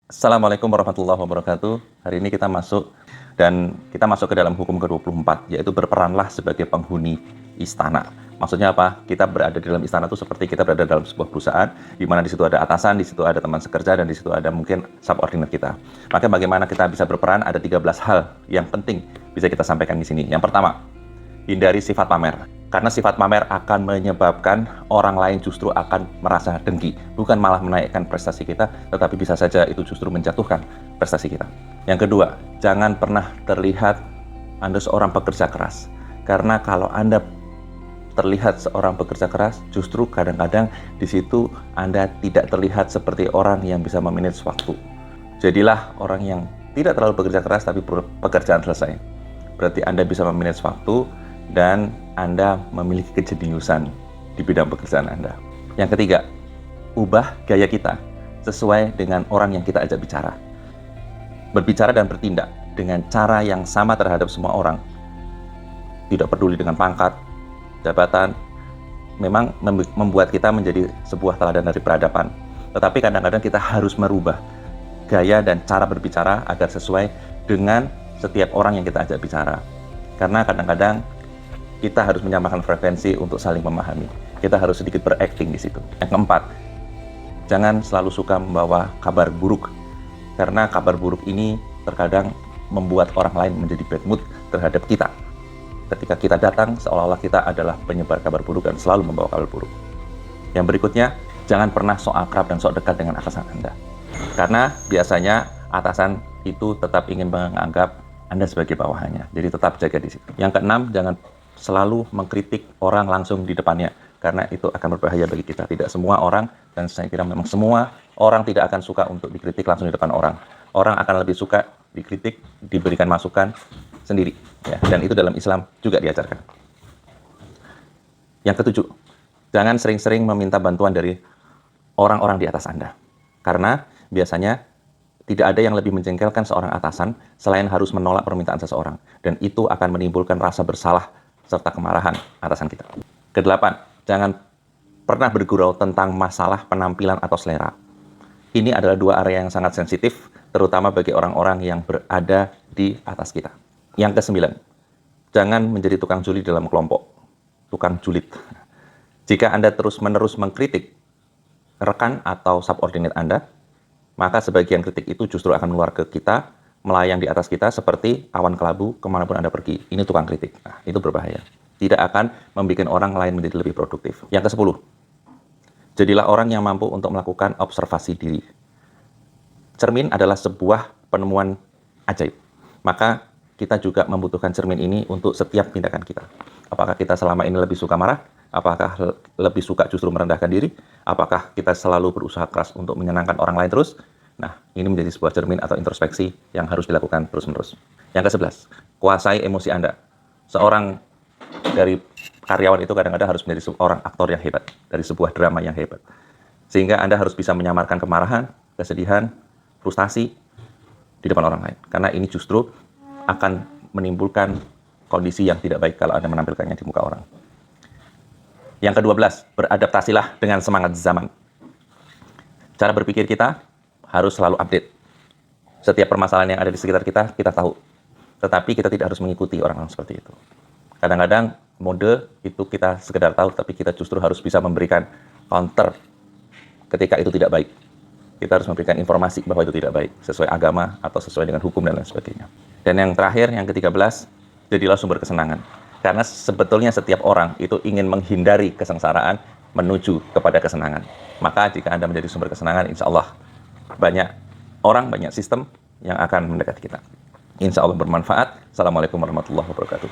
Assalamualaikum warahmatullahi wabarakatuh. Hari ini kita masuk ke dalam hukum ke-24, yaitu berperanlah sebagai penghuni istana. Maksudnya apa? Kita berada di dalam istana itu seperti kita berada dalam sebuah perusahaan, di mana di situ ada atasan, di situ ada teman sekerja, dan di situ ada mungkin subordinate kita. Maka bagaimana kita bisa berperan? Ada 13 hal yang penting bisa kita sampaikan di sini. Yang pertama, hindari sifat pamer. Karena sifat pamer akan menyebabkan orang lain justru akan merasa dengki. Bukan malah menaikkan prestasi kita, tetapi bisa saja itu justru menjatuhkan prestasi kita. Yang kedua, jangan pernah terlihat Anda seorang pekerja keras. Karena kalau Anda terlihat seorang pekerja keras, justru kadang-kadang di situ Anda tidak terlihat seperti orang yang bisa memanage waktu. Jadilah orang yang tidak terlalu bekerja keras, tapi pekerjaan selesai. Berarti Anda bisa memanage waktu, dan Anda memiliki kejeniusan di bidang pekerjaan Anda. Yang ketiga, ubah gaya kita sesuai dengan orang yang kita ajak bicara. Berbicara dan bertindak dengan cara yang sama terhadap semua orang. Tidak peduli dengan pangkat, jabatan, memang membuat kita menjadi sebuah teladan dari peradaban. Tetapi kadang-kadang kita harus merubah gaya dan cara berbicara agar sesuai dengan setiap orang yang kita ajak bicara. Karena kadang-kadang kita harus menyamakan frekuensi untuk saling memahami. Kita harus sedikit berakting di situ. Yang keempat, jangan selalu suka membawa kabar buruk. Karena kabar buruk ini terkadang membuat orang lain menjadi bad mood terhadap kita. Ketika kita datang, seolah-olah kita adalah penyebar kabar buruk dan selalu membawa kabar buruk. Yang berikutnya, jangan pernah sok akrab dan sok dekat dengan atasan Anda. Karena biasanya atasan itu tetap ingin menganggap Anda sebagai bawahannya. Jadi tetap jaga di situ. Yang keenam, jangan selalu mengkritik orang langsung di depannya, karena itu akan berbahaya bagi kita. Tidak semua orang, dan saya kira memang semua orang tidak akan suka untuk dikritik langsung di depan orang. Orang akan lebih suka dikritik, diberikan masukan sendiri. Ya, dan itu dalam Islam juga diajarkan. Yang ketujuh, jangan sering-sering meminta bantuan dari orang-orang di atas Anda. Karena biasanya tidak ada yang lebih menjengkelkan seorang atasan selain harus menolak permintaan seseorang. Dan itu akan menimbulkan rasa bersalah serta kemarahan atasan kita. Kedelapan, jangan pernah bergurau tentang masalah penampilan atau selera. Ini adalah dua area yang sangat sensitif, terutama bagi orang-orang yang berada di atas kita. Yang kesembilan, jangan menjadi tukang julid dalam kelompok. Tukang julid. Jika Anda terus-menerus mengkritik rekan atau subordinate Anda, maka sebagian kritik itu justru akan meluar ke kita, melayang di atas kita seperti awan kelabu kemanapun Anda pergi. Ini tukang kritik. Nah, itu berbahaya. Tidak akan membuat orang lain menjadi lebih produktif. Yang ke-10, jadilah orang yang mampu untuk melakukan observasi diri. Cermin adalah sebuah penemuan ajaib. Maka kita juga membutuhkan cermin ini untuk setiap tindakan kita. Apakah kita selama ini lebih suka marah? Apakah lebih suka justru merendahkan diri? Apakah kita selalu berusaha keras untuk menyenangkan orang lain terus? Nah, ini menjadi sebuah cermin atau introspeksi yang harus dilakukan terus-menerus. Yang ke-11, kuasai emosi Anda. Seorang dari karyawan itu kadang-kadang harus menjadi seorang aktor yang hebat, dari sebuah drama yang hebat. Sehingga Anda harus bisa menyamarkan kemarahan, kesedihan, frustasi di depan orang lain. Karena ini justru akan menimbulkan kondisi yang tidak baik kalau Anda menampilkannya di muka orang. Yang ke-12, beradaptasilah dengan semangat zaman. Cara berpikir kita harus selalu update. Setiap permasalahan yang ada di sekitar kita, kita tahu. Tetapi kita tidak harus mengikuti orang-orang seperti itu. Kadang-kadang mode itu kita sekedar tahu, tapi kita justru harus bisa memberikan counter ketika itu tidak baik. Kita harus memberikan informasi bahwa itu tidak baik, sesuai agama atau sesuai dengan hukum dan lain sebagainya. Dan yang terakhir, yang ke-13, jadilah sumber kesenangan. Karena sebetulnya setiap orang itu ingin menghindari kesengsaraan menuju kepada kesenangan. Maka jika Anda menjadi sumber kesenangan, insya Allah banyak orang, banyak sistem yang akan mendekati kita. Insya Allah bermanfaat. Assalamualaikum warahmatullahi wabarakatuh.